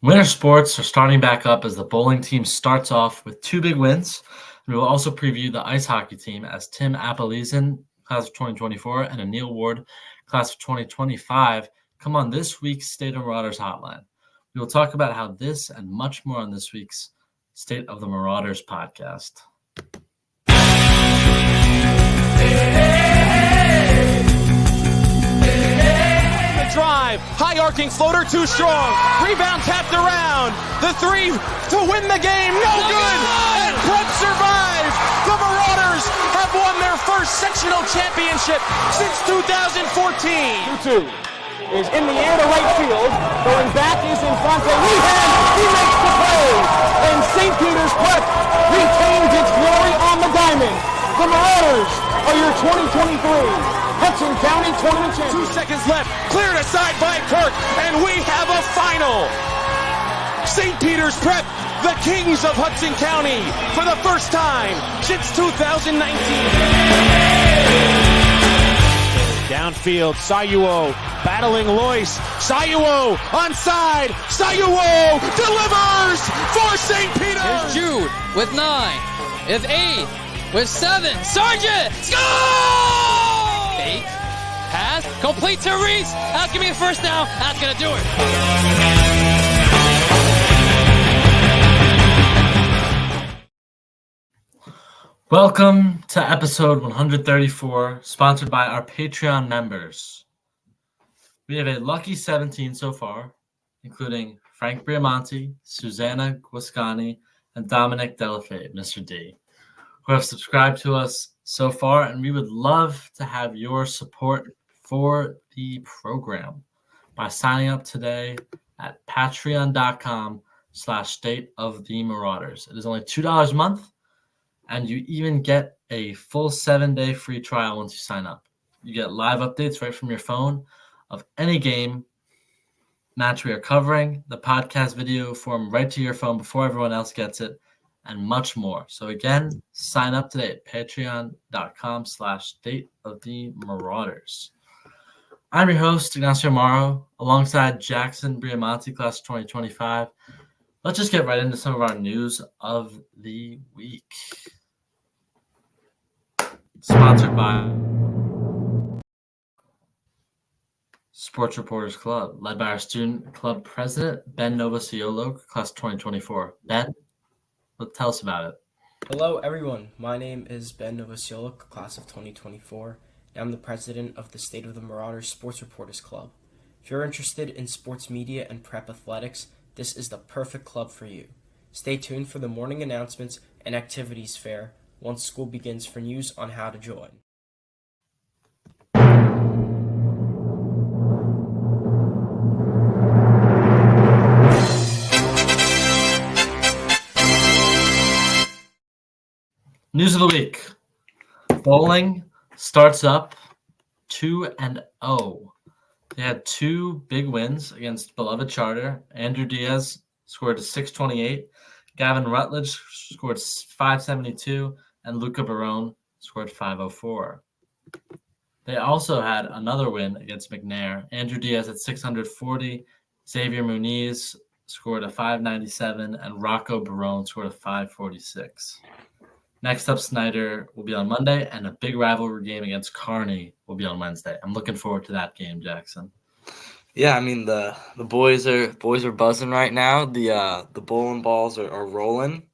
Winter sports are starting back up as the bowling team starts off with two big wins. We will also preview the ice hockey team as Timmy Apelizan, class of 2024, and Aneel Ward, class of 2025, come on this week's State of Marauders hotline. We will talk about how this and much more on this week's State of the Marauders podcast. Drive, high arcing floater, too strong. Rebound tapped around. The three to win the game, no good. And Prep survives. The Marauders have won their first sectional championship since 2014. 2-2 is in the air to right field. Going back is in front of Rehab. He makes the play. And St. Peter's Prep retains its glory on the diamond. The Marauders are your 2023 Hudson County Tournament champions. 2 seconds left. Cleared aside by Kirk. And we have a final. St. Peter's Prep, the kings of Hudson County, for the first time since 2019. Downfield, Sayuo battling Lois. Sayuo onside. Sayuo delivers for St. Peter. Here's Jude with 9, with 8, with 7. Sargent, score! 8, pass, complete to Reese. That's gonna be a first down. That's gonna do it. Welcome to episode 134, sponsored by our Patreon members. We have a lucky 17 so far, including Frank Briamonte, Susanna Guascani, and Dominic Delafave, Mr. D, who have subscribed to us so far, and we would love to have your support for the program by signing up today at patreon.com/stateofthemarauders. It is only $2 a month, and you even get a full 7-day free trial once you sign up. You get live updates right from your phone of any game match we are covering, the podcast video form right to your phone before everyone else gets it, and much more. So again, sign up today at patreon.com/stateofthemarauders. I'm your host, Ignacio Amaro, alongside Jackson Briamonte, class of 2025. Let's just get right into some of our news of the week. Sponsored by Sports Reporters Club, led by our student club president, Ben Novociolo, class of 2024. Ben, tell us about it. Hello, everyone. My name is Ben Novociolo, class of 2024, and I'm the president of the State of the Marauders Sports Reporters Club. If you're interested in sports media and prep athletics, this is the perfect club for you. Stay tuned for the morning announcements and activities fair once school begins for news on how to join. News of the week. Bowling starts up 2-0. They had two big wins against beloved Charter. Andrew Diaz scored a 628. Gavin Rutledge scored 572. And Luca Barone scored 504. They also had another win against McNair. Andrew Diaz at 640. Xavier Muniz scored a 597. And Rocco Barone scored a 546. Next up, Snyder will be on Monday, and a big rivalry game against Kearney will be on Wednesday. I'm looking forward to that game, Jackson. Yeah, I mean the boys are buzzing right now. The bowling balls are rolling.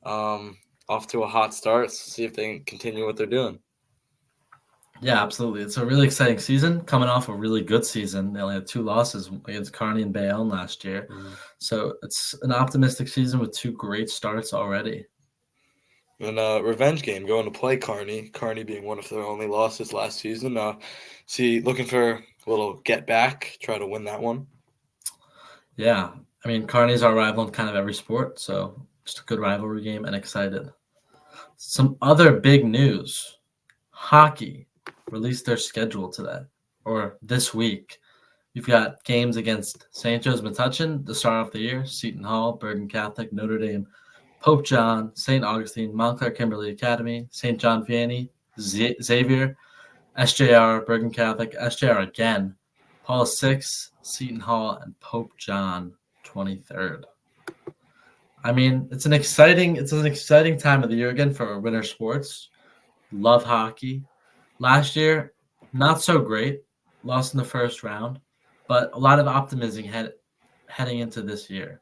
Off to a hot start. So see if they can continue what they're doing. Yeah, absolutely. It's a really exciting season, coming off a really good season. They only had 2 losses against Kearney and Bayonne last year. So it's an optimistic season with 2 great starts already. And revenge game, going to play Kearney. Kearney being one of their only losses last season. Looking for a little get back, try to win that one. Yeah, I mean, Kearney's our rival in kind of every sport, so just a good rivalry game and excited. Some other big news. Hockey released their schedule today, or this week. You've got games against St. Joe's Metuchen to start off the year, Seton Hall, Bergen Catholic, Notre Dame, Pope John, St. Augustine, Montclair Kimberly Academy, St. John Vianney, Xavier, SJR, Bergen Catholic, SJR again, Paul VI, Seton Hall, and Pope John. 23rd. I mean, it's an exciting time of the year again for winter sports. Love hockey. Last year, not so great. Lost in the first round, but a lot of optimism heading into this year.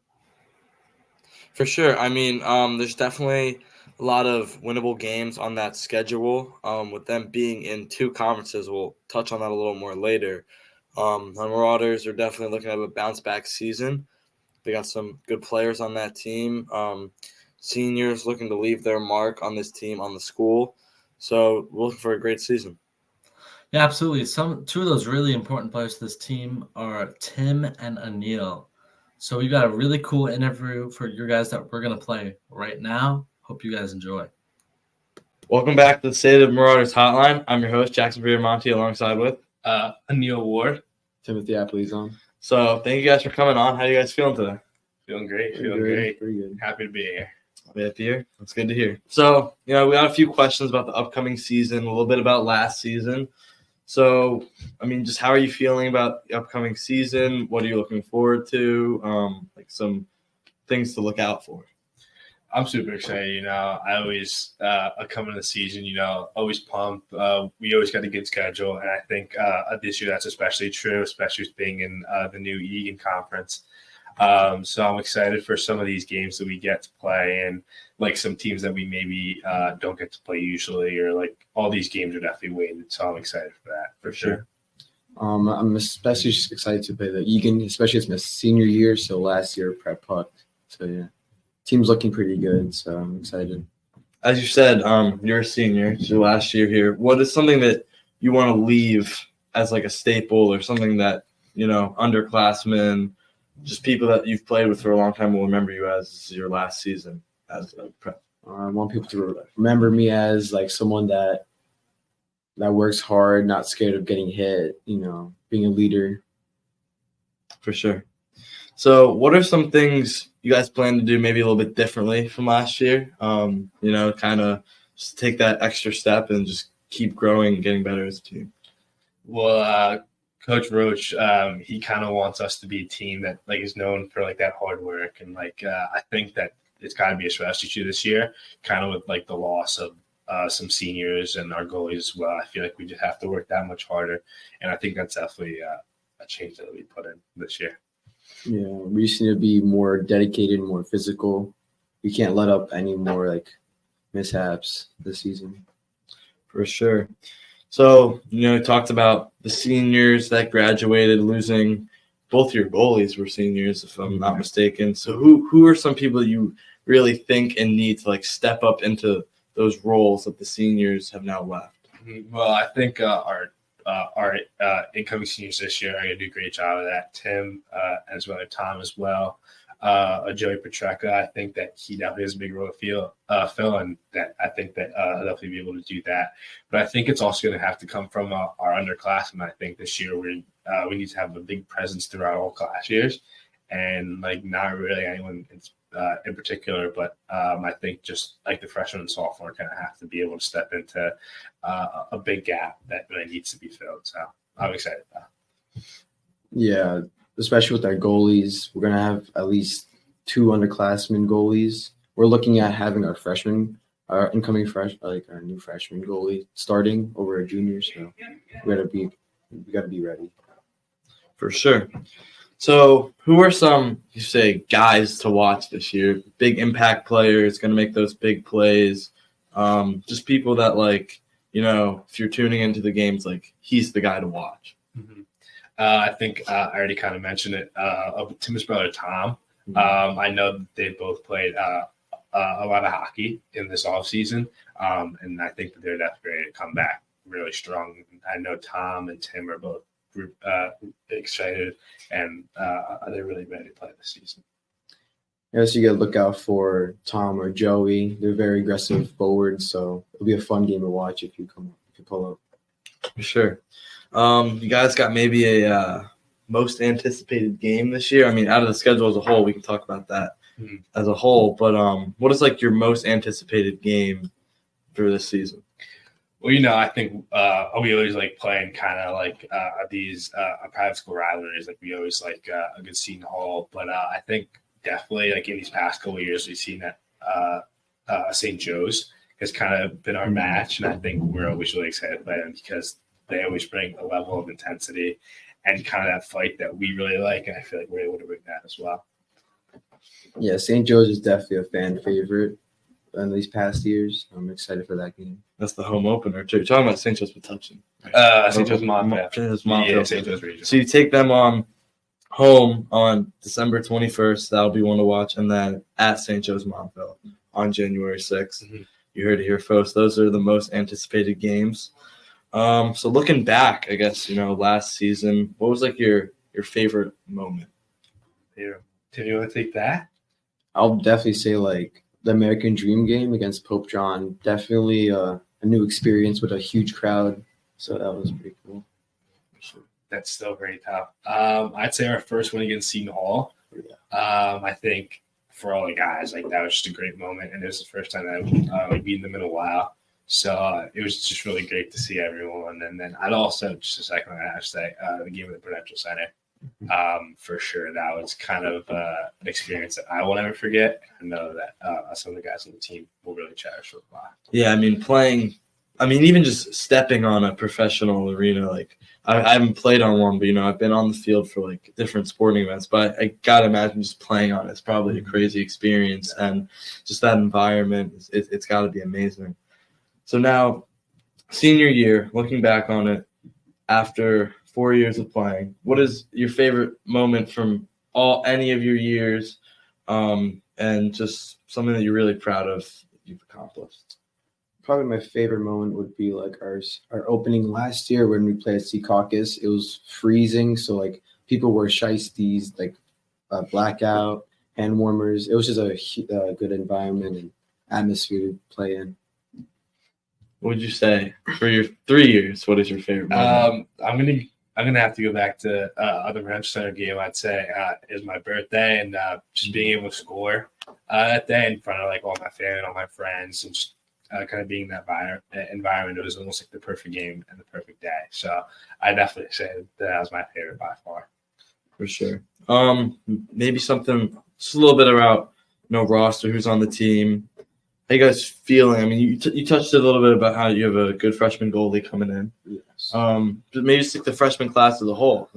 For sure. I mean, there's definitely a lot of winnable games on that schedule. With them being in two conferences, we'll touch on that a little more later. The Marauders are definitely looking at a bounce back season. They got some good players on that team. Seniors looking to leave their mark on this team, on the school. So we're looking for a great season. Yeah, absolutely. Two of those really important players to this team are Tim and Aneel. So we've got a really cool interview for you guys that we're going to play right now. Hope you guys enjoy. Welcome back to the State of Marauders Hotline. I'm your host, Jackson Monty, alongside with Aneel Ward. Timothy Apelizan. So thank you guys for coming on. How are you guys feeling today? Feeling great. Pretty good. Happy to be here. Happy to hear. That's good to hear. So, we got a few questions about the upcoming season, a little bit about last season. So, I mean, just how are you feeling about the upcoming season? What are you looking forward to? Some things to look out for. I'm super excited. I always coming to the season, always pumped. We always got a good schedule, and I think this year that's especially true, especially with being in the new Egan Conference. So I'm excited for some of these games that we get to play, and like some teams that we maybe don't get to play usually, or like all these games are definitely weighted. So I'm excited for that for sure. I'm especially excited to play the Egan, especially it's my senior year. So last year prep puck. So yeah, team's looking pretty good. So I'm excited. As you said, you're a senior. It's your last year here. What is something that you want to leave as like a staple, or something that underclassmen, just people that you've played with for a long time will remember you as your last season as a prep? I want people to remember me as like someone that works hard, not scared of getting hit, being a leader. For sure. So what are some things you guys plan to do maybe a little bit differently from last year? Kind of just take that extra step and just keep growing and getting better as a team. Well, Coach Roach, he kind of wants us to be a team that is known for that hard work, and I think that it's got to be especially true this year, kind of with the loss of some seniors and our goalies as well. I feel like we just have to work that much harder, and I think that's definitely a change that we put in this year. Yeah, we just need to be more dedicated, more physical. We can't let up any more mishaps this season. For sure. So, you talked about the seniors that graduated, losing both your goalies were seniors, if I'm not mistaken. So who are some people you really think and need to step up into those roles that the seniors have now left? Well, I think our incoming seniors this year are going to do a great job of that. Tim, as well as Tom as well. Joey Petreka, I think that he definitely has a big role to fill, and that I think that he'll definitely be able to do that. But I think it's also going to have to come from our underclassmen. I think this year we need to have a big presence throughout all class years, and not really anyone in particular, but I think just the freshman and sophomore kind of have to be able to step into a big gap that really needs to be filled. So I'm excited about that. Yeah. Especially with our goalies, we're going to have at least 2 underclassmen goalies. We're looking at having our incoming our new freshman goalie starting over our juniors. So we got to be ready. For sure. So who are some, you say, guys to watch this year? Big impact players, going to make those big plays. Just people that if you're tuning into the games, he's the guy to watch. Mm-hmm. I think I already kind of mentioned it. Tim's brother, Tom. I know that they both played a lot of hockey in this offseason, and I think that they're definitely ready to come back really strong. I know Tom and Tim are both excited, and they're really ready to play this season. Yes, you got to look out for Tom or Joey. They're very aggressive forwards, so it'll be a fun game to watch if you pull up. For sure. You guys got maybe a most anticipated game this year? I mean, out of the schedule as a whole, we can talk about that as a whole. But what is your most anticipated game for this season? Well, I think we always like playing kind of like these private school rivalries. Like we always like a good Seton Hall, but I think definitely like in these past couple of years we've seen that St. Joe's has kind of been our match, and I think we're always really excited to play them because they always bring a level of intensity and kind of that fight that we really like, and I feel like we're able to bring that as well. Yeah, St. Joe's is definitely a fan favorite in these past years. I'm excited for that game. That's the home opener too. You're talking about St. Joe's Metuchen. St. Joe's Montville. Yeah, St. Joe's region. So you take them on home on December 21st. That'll be one to watch, and then at St. Joe's Montville on January 6th. Mm-hmm. You heard it here, folks. Those are the most anticipated games. So looking back, I guess last season, what was like your favorite moment? Yeah. Tim, you want to take that? I'll definitely say like the American Dream game against Pope John. Definitely a new experience with a huge crowd. So that was pretty cool. That's still very tough. I'd say our first win against Seton Hall. I think for all the guys, like that was just a great moment, and it was the first time that we beat them in a while. So it was just really great to see everyone. And then I'd also just a second, I have to say the game at the Prudential Center. For sure, that was kind of an experience that I will never forget. I know that some of the guys on the team will really cherish it a lot. Yeah, even just stepping on a professional arena, like I haven't played on one, but I've been on the field for like different sporting events. But I gotta imagine just playing on it's probably a crazy experience, and just that environment, it's got to be amazing. So now, senior year, looking back on it, after 4 years of playing, what is your favorite moment from any of your years, and just something that you're really proud of you've accomplished? Probably my favorite moment would be like our opening last year when we played at Sea Caucus. It was freezing, so like people wore shiesties, like blackout, hand warmers. It was just a good environment and atmosphere to play in. What would you say for your 3 years? What is your favorite moment? I'm gonna have to go back to the Prudential Center game. I'd say is my birthday, and just being able to score that day in front of like all my family, all my friends, and just kind of being in that environment. It was almost like the perfect game and the perfect day. So I definitely say that was my favorite by far. For sure. Maybe something just a little bit about roster, who's on the team. How you guys feeling? I mean, you touched a little bit about how you have a good freshman goalie coming in. Yes. But maybe just like the freshman class as a whole.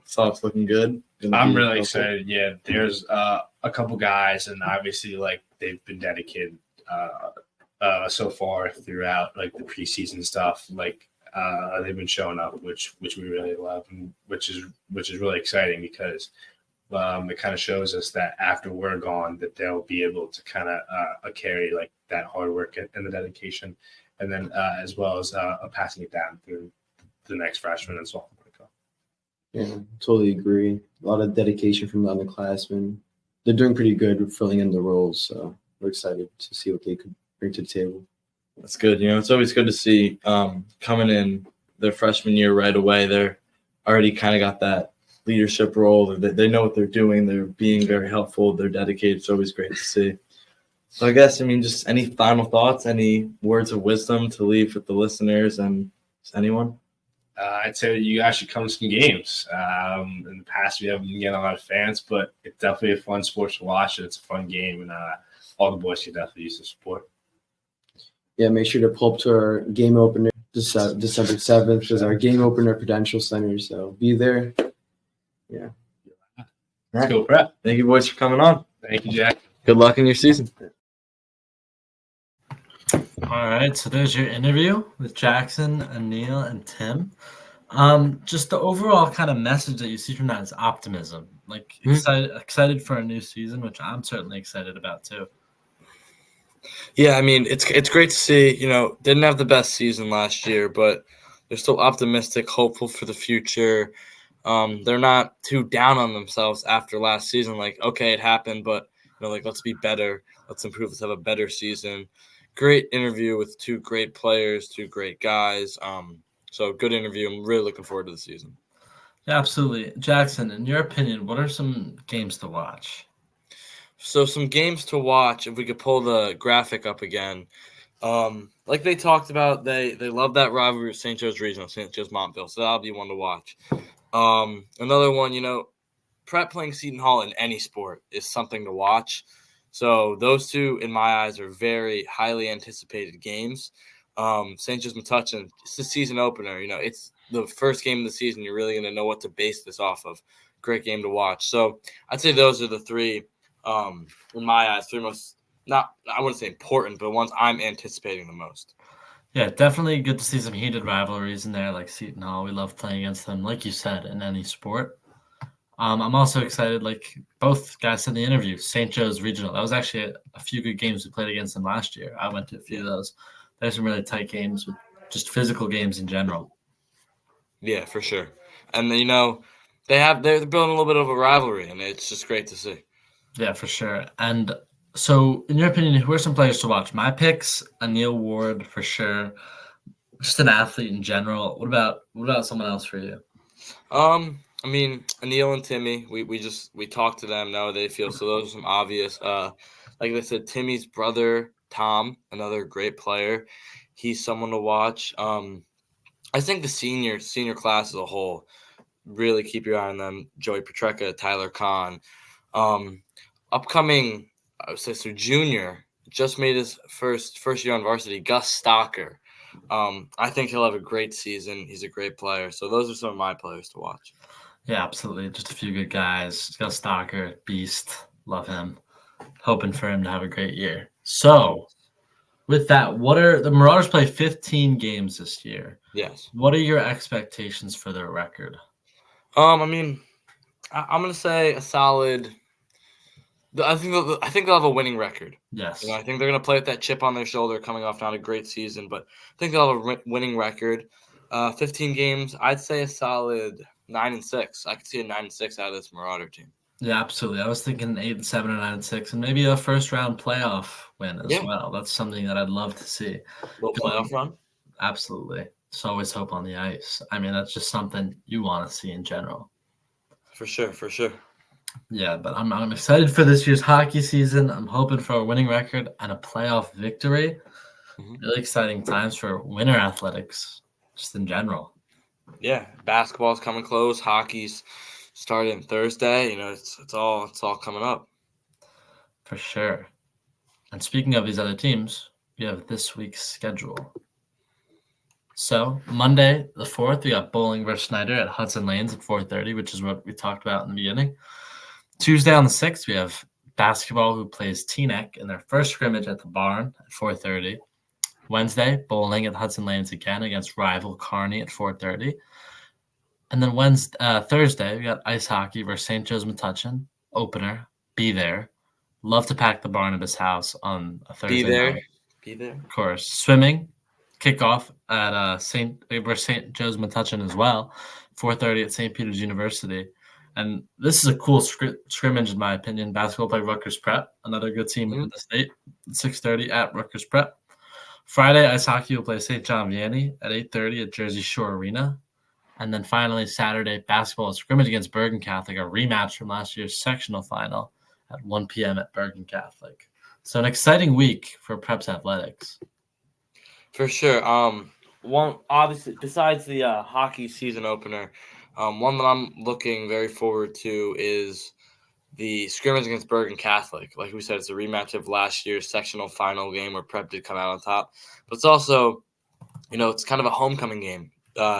Thoughts looking good? I'm really excited. Yeah, there's a couple guys, and obviously like they've been dedicated so far throughout like the preseason stuff. Like they've been showing up, which we really love, and which is really exciting because it kind of shows us that after we're gone, that they'll be able to kind of carry like that hard work and the dedication, and then as well as passing it down through the next freshman and sophomore. Yeah, totally agree. A lot of dedication from the underclassmen. They're doing pretty good with filling in the roles, so we're excited to see what they could bring to the table. That's good. It's always good to see coming in their freshman year right away. They're already kind of got that leadership role. They know what they're doing. They're being very helpful. They're dedicated. It's always great to see. So I guess, just any final thoughts, any words of wisdom to leave with the listeners and just anyone? I'd say you guys should come to some games. In the past, we haven't been getting a lot of fans, but it's definitely a fun sport to watch. It's a fun game, and all the boys should definitely use the support. Yeah, make sure to pull up to our game opener December 7th is our game opener at Prudential Center, so be there. Yeah. Let's go, Prep. Thank you, boys, for coming on. Thank you, Jack. Good luck in your season. All right, so there's your interview with Jackson, Aneel, and Tim. Just the overall kind of message that you see from that is optimism. Like excited for a new season, which I'm certainly excited about too. Yeah, it's great to see. Didn't have the best season last year, but they're still optimistic, hopeful for the future. They're not too down on themselves after last season. Like, okay, it happened, but let's be better. Let's improve. Let's have a better season. Great interview with two great players, two great guys. So good interview. I'm really looking forward to the season. Yeah, absolutely. Jackson, in your opinion, what are some games to watch? So some games to watch, if we could pull the graphic up again. like they talked about, they love that rivalry with St. Joe's Regional, St. Joe's Montville, so that'll be one to watch. Another one, Prep playing Seton Hall in any sport is something to watch. So those two, in my eyes, are very highly anticipated games. St. Joe's Metuchen, it's the season opener. It's the first game of the season. You're really going to know what to base this off of. Great game to watch. So I'd say those are the three, in my eyes, three most, not, I wouldn't say important, but ones I'm anticipating the most. Yeah, definitely good to see some heated rivalries in there, like Seton Hall. We love playing against them, like you said, in any sport. I'm also excited, like both guys said in the interview, St. Joe's Regional. That was actually a few good games we played against them last year. I went to a few of those. There's some really tight games, with just physical games in general. Yeah, for sure. And they're building a little bit of a rivalry, and it's just great to see. Yeah, for sure. And so, in your opinion, who are some players to watch? My picks: Aneel Ward for sure. Just an athlete in general. What about someone else for you? I mean, Aneel and Timmy, we talked to them, know how they feel. So those are some obvious. Like I said, Timmy's brother, Tom, another great player. He's someone to watch. I think the senior class as a whole, really keep your eye on them. Joey Petreka, Tyler Kahn. Upcoming, I would say, so junior, just made his first year on varsity, Gus Stocker. I think he'll have a great season. He's a great player. So those are some of my players to watch. Yeah, absolutely. Just a few good guys. Gus Stocker, beast. Love him. Hoping for him to have a great year. So, with that, the Marauders play 15 games this year. Yes. What are your expectations for their record? I mean, I'm gonna say a solid. I think they'll have a winning record. Yes. I think they're gonna play with that chip on their shoulder, coming off not a great season, but I think they'll have a winning record. 15 games, I'd say a solid 9-6. I could see a 9-6 out of this Marauder team. Yeah, absolutely. I was thinking 8-7 or 9-6, and maybe a first round playoff win as well. That's something that I'd love to see. A little playoff run? Absolutely. It's always hope on the ice. I mean, that's just something you want to see in general. For sure. Yeah, but I'm excited for this year's hockey season. I'm hoping for a winning record and a playoff victory. Mm-hmm. Really exciting times for winter athletics, just in general. Yeah, basketball's coming close. Hockey's starting Thursday. It's all coming up. For sure. And speaking of these other teams, we have this week's schedule. So Monday, the 4th, we got Bowling versus Snyder at Hudson Lanes at 4:30, which is what we talked about in the beginning. Tuesday on the 6th, we have basketball who plays Teaneck in their first scrimmage at the Barn at 4:30. Wednesday, bowling at Hudson Lanes again against rival Kearney at 4:30. And then Thursday, we got ice hockey versus St. Joe's Metuchen, opener, be there. Love to pack the Barnabas house on a Thursday night. Be there. Of course. Swimming, kickoff at St. Joe's Metuchen as well, 4:30 at St. Peter's University. And this is a cool scrimmage, in my opinion. Basketball play Rutgers Prep, another good team in the state, 6:30 at Rutgers Prep. Friday, ice hockey will play St. John Vianney at 8:30 at Jersey Shore Arena. And then finally, Saturday, basketball scrimmage against Bergen Catholic, a rematch from last year's sectional final at 1 p.m. at Bergen Catholic. So an exciting week for Preps athletics. For sure. One, obviously, besides the hockey season opener, one that I'm looking very forward to is the scrimmage against Bergen Catholic. Like we said, it's a rematch of last year's sectional final game where Prep did come out on top. But it's also, it's kind of a homecoming game.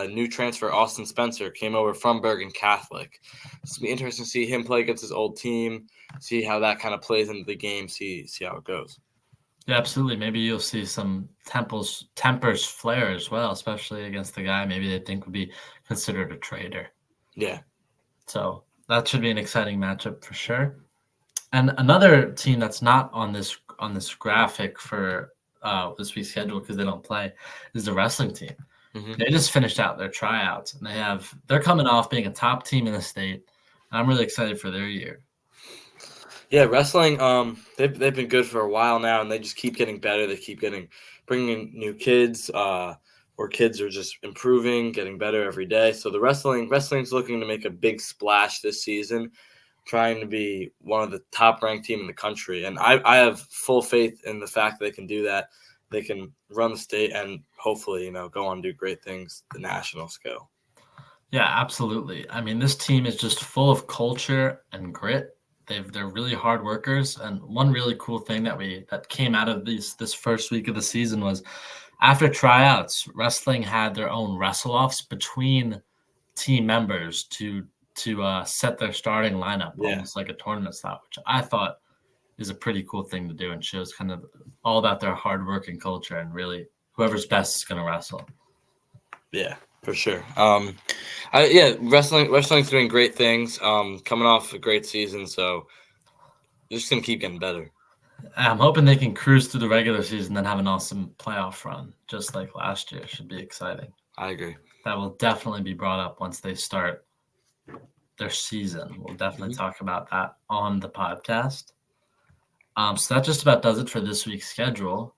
New transfer Austin Spencer came over from Bergen Catholic. It's going to be interesting to see him play against his old team, see how that kind of plays into the game, see how it goes. Yeah, absolutely. Maybe you'll see some tempers flare as well, especially against the guy maybe they think would be considered a traitor. Yeah. So that should be an exciting matchup for sure. And another team that's not on this graphic for this week's schedule because they don't play is the wrestling team. Mm-hmm. They just finished out their tryouts, and they're coming off being a top team in the state. And I'm really excited for their year. Yeah, wrestling, they've been good for a while now, and they just keep getting better. They keep bringing in new kids, or kids are just improving, getting better every day. So the wrestling's looking to make a big splash this season, trying to be one of the top-ranked team in the country. And I have full faith in the fact that they can do that. they can run the state and hopefully, go on to do great things at the national scale. Yeah, absolutely. I mean, this team is just full of culture and grit. They're really hard workers. And one really cool thing that came out of this first week of the season was after tryouts, wrestling had their own wrestle-offs between team members to set their starting lineup, almost like a tournament style, which I thought is a pretty cool thing to do and shows kind of all about their hard working culture and really whoever's best is going to wrestle. Yeah, for sure. Wrestling's doing great things. Coming off a great season, so they're just gonna keep getting better. I'm hoping they can cruise through the regular season and have an awesome playoff run, just like last year. Should be exciting. I agree. That will definitely be brought up once they start their season. We'll definitely talk about that on the podcast. So that just about does it for this week's schedule.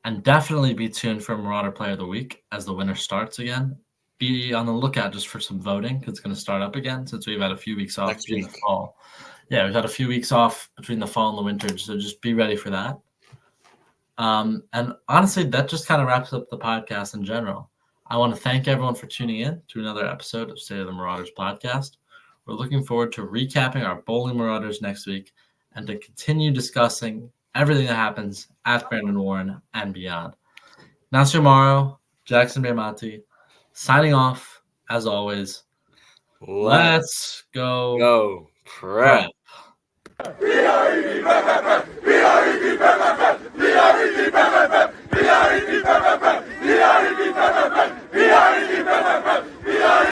And definitely be tuned for Marauder Player of the Week as the winter starts again. Be on the lookout just for some voting because it's going to start up again since we've had a few weeks off between the fall. Yeah, we've had a few weeks off between the fall and the winter, so just be ready for that. And honestly, that just kind of wraps up the podcast in general. I want to thank everyone for tuning in to another episode of State of the Marauders podcast. We're looking forward to recapping our bowling Marauders next week and to continue discussing everything that happens at Brandon Warren and beyond. Nasir Morrow, Jackson Bermati, signing off, as always. Let's go prep.